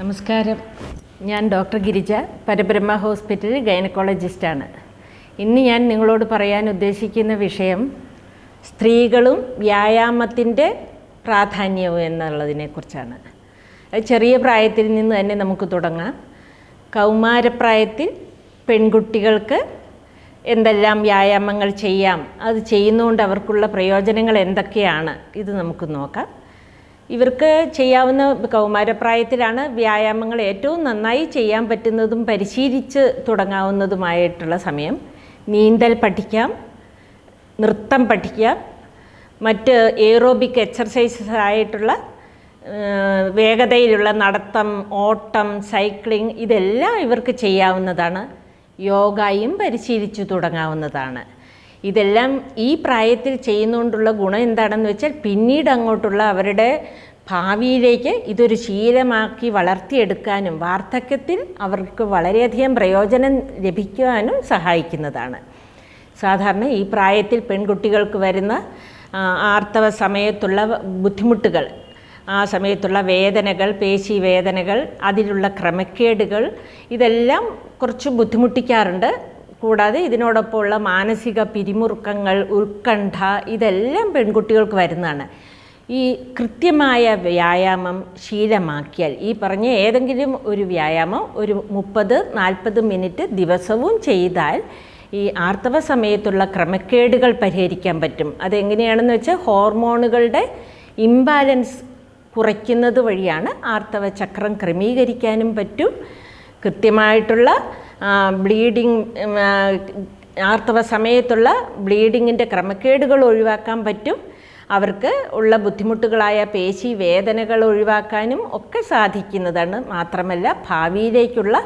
നമസ്കാരം. ഞാൻ ഡോക്ടർ ഗിരിജ, പരബ്രഹ്മ ഹോസ്പിറ്റലിൽ ഗൈനക്കോളജിസ്റ്റാണ്. ഇന്ന് ഞാൻ നിങ്ങളോട് പറയാൻ ഉദ്ദേശിക്കുന്ന വിഷയം സ്ത്രീകളും വ്യായാമത്തിൻ്റെ പ്രാധാന്യവും എന്നുള്ളതിനെക്കുറിച്ചാണ്. അത് ചെറിയ പ്രായത്തിൽ നിന്ന് തന്നെ നമുക്ക് തുടങ്ങാം. കൗമാരപ്രായത്തിൽ പെൺകുട്ടികൾക്ക് എന്തെല്ലാം വ്യായാമങ്ങൾ ചെയ്യാം, അത് ചെയ്യുന്നതുകൊണ്ട് അവർക്കുള്ള പ്രയോജനങ്ങൾ എന്തൊക്കെയാണ്, ഇത് നമുക്ക് നോക്കാം. ഇവർക്ക് ചെയ്യാവുന്ന കൗമാരപ്രായത്തിലാണ് വ്യായാമങ്ങൾ ഏറ്റവും നന്നായി ചെയ്യാൻ പറ്റുന്നതും പരിശീലിച്ച് തുടങ്ങാവുന്നതുമായിട്ടുള്ള സമയം. നീന്തൽ പഠിക്കാം, നൃത്തം പഠിക്കാം, മറ്റ് എയ്റോബിക് എക്സർസൈസസ് ആയിട്ടുള്ള വേഗതയിലുള്ള നടത്തം, ഓട്ടം, സൈക്ലിംഗ് ഇതെല്ലാം ഇവർക്ക് ചെയ്യാവുന്നതാണ്. യോഗയും പരിശീലിച്ചു തുടങ്ങാവുന്നതാണ്. ഇതെല്ലാം ഈ പ്രായത്തിൽ ചെയ്യുന്നതുകൊണ്ടുള്ള ഗുണം എന്താണെന്ന് വെച്ചാൽ പിന്നീട് അങ്ങോട്ടുള്ള അവരുടെ ഭാവിയിലേക്ക് ഇതൊരു ശീലമാക്കി വളർത്തിയെടുക്കാനും വാർദ്ധക്യത്തിൽ അവർക്ക് വളരെയധികം പ്രയോജനം ലഭിക്കുവാനും സഹായിക്കുന്നതാണ്. സാധാരണ ഈ പ്രായത്തിൽ പെൺകുട്ടികൾക്ക് വരുന്ന ആർത്തവ സമയത്തുള്ള ബുദ്ധിമുട്ടുകൾ, ആ സമയത്തുള്ള വേദനകൾ, പേശി വേദനകൾ, അതിലുള്ള ക്രമക്കേടുകൾ ഇതെല്ലാം കുറച്ച് ബുദ്ധിമുട്ടിക്കാറുണ്ട്. കൂടാതെ ഇതിനോടൊപ്പമുള്ള മാനസിക പിരിമുറുക്കങ്ങൾ, ഉത്കണ്ഠ ഇതെല്ലാം പെൺകുട്ടികൾക്ക് വരുന്നതാണ്. ഈ കൃത്യമായ വ്യായാമം ശീലമാക്കിയാൽ, ഈ പറഞ്ഞ ഏതെങ്കിലും ഒരു വ്യായാമം ഒരു 30-40 മിനിറ്റ് ദിവസവും ചെയ്താൽ ഈ ആർത്തവ സമയത്തുള്ള ക്രമക്കേടുകൾ പരിഹരിക്കാൻ പറ്റും. അതെങ്ങനെയാണെന്ന് വെച്ചാൽ ഹോർമോണുകളുടെ ഇംബാലൻസ് കുറയ്ക്കുന്നത് വഴിയാണ് ആർത്തവ ചക്രം ക്രമീകരിക്കാനും പറ്റും. കൃത്യമായിട്ടുള്ള ബ്ലീഡിങ്, ആർത്തവ സമയത്തുള്ള ബ്ലീഡിങ്ങിൻ്റെ ക്രമക്കേടുകൾ ഒഴിവാക്കാൻ പറ്റും. അവർക്ക് ഉള്ള ബുദ്ധിമുട്ടുകളായ പേശി വേദനകൾ ഒഴിവാക്കാനും ഒക്കെ സാധിക്കുന്നതാണ്. മാത്രമല്ല ഭാവിയിലേക്കുള്ള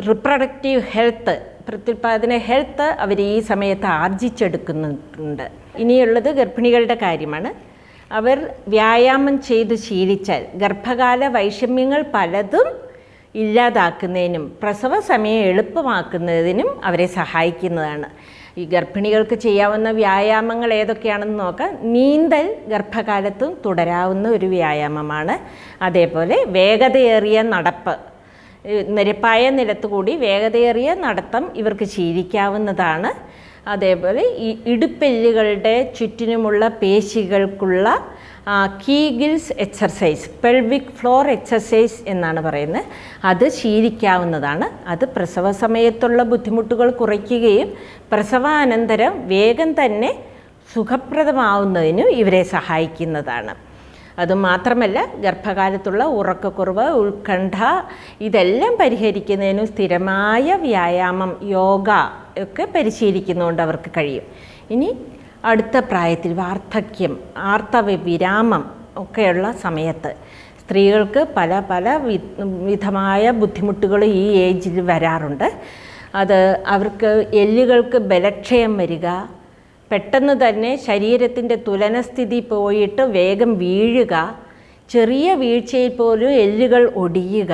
റിപ്രൊഡക്റ്റീവ് ഹെൽത്ത്, പ്രത്യുൽപാദന ഹെൽത്ത് അവർ ഈ സമയത്ത് ആർജിച്ചെടുക്കുന്നുണ്ട്. ഇനിയുള്ളത് ഗർഭിണികളുടെ കാര്യമാണ്. അവർ വ്യായാമം ചെയ്ത് ശീലിച്ചാൽ ഗർഭകാല വൈഷമ്യങ്ങൾ പലതും ഇല്ലാതാക്കുന്നതിനും പ്രസവ സമയം എളുപ്പമാക്കുന്നതിനും അവരെ സഹായിക്കുന്നതാണ്. ഈ ഗർഭിണികൾക്ക് ചെയ്യാവുന്ന വ്യായാമങ്ങൾ ഏതൊക്കെയാണെന്ന് നോക്കാം. നീന്തൽ ഗർഭകാലത്തും തുടരാവുന്ന ഒരു വ്യായാമമാണ്. അതേപോലെ വേഗതയേറിയ നടപ്പ്, നിരപ്പായ നിലത്തുകൂടി വേഗതയേറിയ നടത്തം ഇവർക്ക് ശീലിക്കാവുന്നതാണ്. അതേപോലെ ഈ ഇടുപ്പെല്ലുകളുടെ ചുറ്റിനുമുള്ള പേശികൾക്കുള്ള കീഗിൽസ് എക്സർസൈസ്, പെൽവിക് ഫ്ലോർ എക്സർസൈസ് എന്നാണ് പറയുന്നത്, അത് ശീലിക്കാവുന്നതാണ്. അത് പ്രസവ സമയത്തുള്ള ബുദ്ധിമുട്ടുകൾ കുറയ്ക്കുകയും പ്രസവാനന്തരം വേഗം തന്നെ സുഖപ്രദമാവുന്നതിനും ഇവരെ സഹായിക്കുന്നതാണ്. അതുമാത്രമല്ല ഗർഭകാലത്തുള്ള ഉറക്കക്കുറവ്, ഉത്കണ്ഠ ഇതെല്ലാം പരിഹരിക്കുന്നതിനും സ്ഥിരമായ വ്യായാമം, യോഗ ഒക്കെ പരിശീലിക്കുന്നതുകൊണ്ട് അവർക്ക് കഴിയും. ഇനി അടുത്ത പ്രായത്തിൽ വാർദ്ധക്യം, ആർത്തവ വിരാമം ഒക്കെയുള്ള സമയത്ത് സ്ത്രീകൾക്ക് പല വിധമായ ബുദ്ധിമുട്ടുകൾ ഈ ഏജിൽ വരാറുണ്ട്. അത് അവർക്ക് എല്ലുകൾക്ക് ബലക്ഷയം വരിക, പെട്ടെന്ന് തന്നെ ശരീരത്തിൻ്റെ തുലനസ്ഥിതി പോയിട്ട് വേഗം വീഴുക, ചെറിയ വീഴ്ചയിൽ പോലും എല്ലുകൾ ഒടിയുക,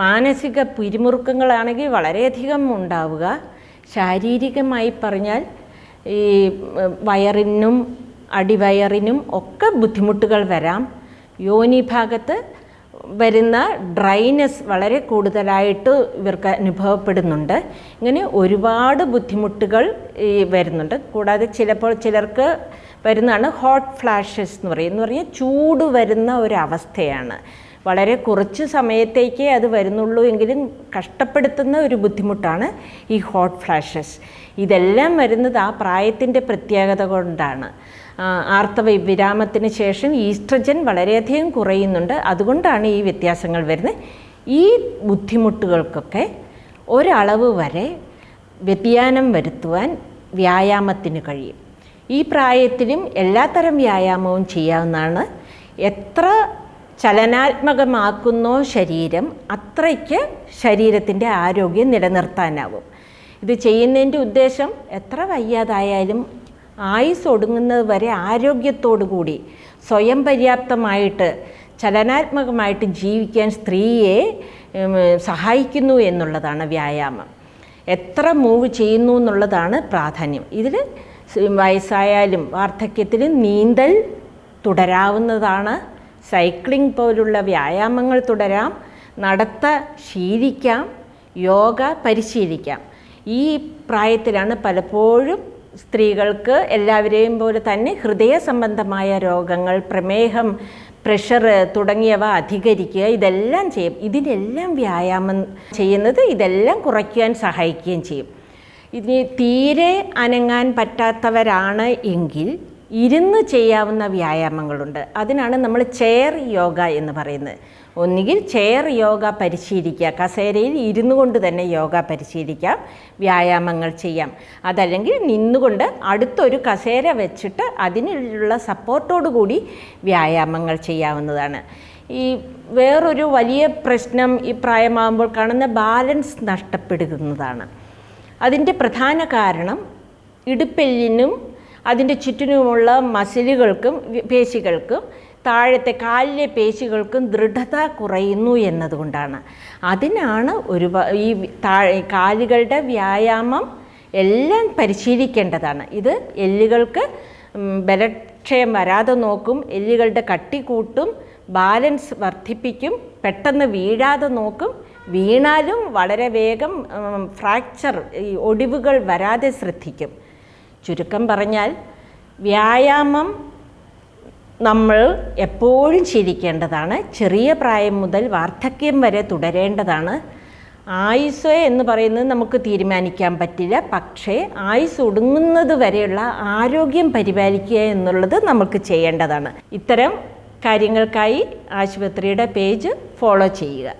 മാനസിക പിരിമുറുക്കങ്ങളാണെങ്കിൽ വളരെയധികം ഉണ്ടാവുക, ശാരീരികമായി പറഞ്ഞാൽ ഈ വയറിനും അടിവയറിനും ഒക്കെ ബുദ്ധിമുട്ടുകൾ വരാം. യോനി ഭാഗത്ത് വരുന്ന ഡ്രൈനെസ് വളരെ കൂടുതലായിട്ട് ഇവർക്ക് അനുഭവപ്പെടുന്നുണ്ട്. ഇങ്ങനെ ഒരുപാട് ബുദ്ധിമുട്ടുകൾ വരുന്നുണ്ട്. കൂടാതെ ചിലർക്ക് വരുന്നതാണ് ഹോട്ട് ഫ്ലാഷസ് എന്ന് പറഞ്ഞാൽ ചൂട് വരുന്ന ഒരവസ്ഥയാണ്. വളരെ കുറച്ച് സമയത്തേക്കേ അത് വരുന്നുള്ളൂ എങ്കിലും കഷ്ടപ്പെടുത്തുന്ന ഒരു ബുദ്ധിമുട്ടാണ് ഈ ഹോട്ട് ഫ്ലാഷസ്. ഇതെല്ലാം വരുന്നത് ആ പ്രായത്തിൻ്റെ പ്രത്യേകത കൊണ്ടാണ്. ആർത്തവ വിരാമത്തിന് ശേഷം ഈസ്ട്രജൻ വളരെയധികം കുറയുന്നുണ്ട്. അതുകൊണ്ടാണ് ഈ വ്യത്യാസങ്ങൾ വരുന്നത്. ഈ ബുദ്ധിമുട്ടുകൾക്കൊക്കെ ഒരളവ് വരെ വ്യതിയാനം വരുത്തുവാൻ വ്യായാമത്തിന് കഴിയും. ഈ പ്രായത്തിലും എല്ലാത്തരം വ്യായാമവും ചെയ്യാവുന്നതാണ്. എത്ര ചലനാത്മകമാക്കുന്നോ ശരീരം, അത്രയ്ക്ക് ശരീരത്തിൻ്റെ ആരോഗ്യം നിലനിർത്താനാവും. ഇത് ചെയ്യുന്നതിൻ്റെ ഉദ്ദേശം എത്ര വയ്യാതായാലും ആയുസ് ഒടുങ്ങുന്നത് വരെ ആരോഗ്യത്തോടു കൂടി സ്വയം പര്യാപ്തമായിട്ട് ചലനാത്മകമായിട്ട് ജീവിക്കാൻ സ്ത്രീയെ സഹായിക്കുന്നു എന്നുള്ളതാണ് വ്യായാമം. എത്ര മൂവ് ചെയ്യുന്നു എന്നുള്ളതാണ് പ്രാധാന്യം. ഇതിൽ വയസ്സായാലും വാർദ്ധക്യത്തിൽ നീന്തൽ തുടരാവുന്നതാണ്. സൈക്ലിംഗ് പോലുള്ള വ്യായാമങ്ങൾ തുടരാം, നടത്ത ശീലിക്കാം, യോഗ പരിശീലിക്കാം. ഈ പ്രായത്തിലാണ് പലപ്പോഴും സ്ത്രീകൾക്ക് എല്ലാവരെയും പോലെ തന്നെ ഹൃദയ സംബന്ധമായ രോഗങ്ങൾ, പ്രമേഹം, പ്രഷർ തുടങ്ങിയവ അധികരിക്കുക, ഇതെല്ലാം ചെയ്യും. ഇതിനെല്ലാം വ്യായാമം ചെയ്യുന്നത് ഇതെല്ലാം കുറയ്ക്കാൻ സഹായിക്കുകയും ചെയ്യും. ഇതിന് തീരെ അനങ്ങാൻ പറ്റാത്തവരാണ് എങ്കിൽ ഇരുന്ന് ചെയ്യാവുന്ന വ്യായാമങ്ങളുണ്ട്. അതിനാണ് നമ്മൾ ചെയർ യോഗ എന്ന് പറയുന്നത്. ഒന്നുകിൽ ചെയർ യോഗ പരിശീലിക്കുക, കസേരയിൽ ഇരുന്നു കൊണ്ട് തന്നെ യോഗ പരിശീലിക്കാം, വ്യായാമങ്ങൾ ചെയ്യാം. അതല്ലെങ്കിൽ നിന്നുകൊണ്ട് അടുത്തൊരു കസേര വെച്ചിട്ട് അതിനുള്ള സപ്പോർട്ടോടു കൂടി വ്യായാമങ്ങൾ ചെയ്യാവുന്നതാണ്. ഈ വേറൊരു വലിയ പ്രശ്നം ഈ പ്രായമാകുമ്പോൾ കാണുന്ന ബാലൻസ് നഷ്ടപ്പെടുന്നതാണ്. അതിൻ്റെ പ്രധാന കാരണം ഇടുപ്പെല്ലിനും അതിൻ്റെ ചുറ്റിനുമുള്ള മസിലുകൾക്കും പേശികൾക്കും താഴത്തെ കാലിലെ പേശികൾക്കും ദൃഢത കുറയുന്നു എന്നതുകൊണ്ടാണ്. അതിനാണ് ഈ കാലുകളുടെ വ്യായാമം എല്ലാം പരിശീലിക്കേണ്ടതാണ്. ഇത് എല്ലുകൾക്ക് ബലക്ഷയം വരാതെ നോക്കും, എല്ലുകളുടെ കട്ടി കൂട്ടും, ബാലൻസ് വർദ്ധിപ്പിക്കും, പെട്ടെന്ന് വീഴാതെ നോക്കും, വീണാലും വളരെ വേഗം ഫ്രാക്ചർ, ഈ ഒടിവുകൾ വരാതെ ശ്രദ്ധിക്കും. ചുരുക്കം പറഞ്ഞാൽ വ്യായാമം നമ്മൾ എപ്പോഴും ശീലിക്കേണ്ടതാണ്. ചെറിയ പ്രായം മുതൽ വാർദ്ധക്യം വരെ തുടരേണ്ടതാണ്. ആയുസ് എന്ന് പറയുന്നത് നമുക്ക് തീരുമാനിക്കാൻ പറ്റില്ല, പക്ഷേ ആയുസ് ഒടുങ്ങുന്നത് വരെയുള്ള ആരോഗ്യം പരിപാലിക്കുക എന്നുള്ളത് നമുക്ക് ചെയ്യേണ്ടതാണ്. ഇത്തരം കാര്യങ്ങൾക്കായി ആശുപത്രിയുടെ പേജ് ഫോളോ ചെയ്യുക.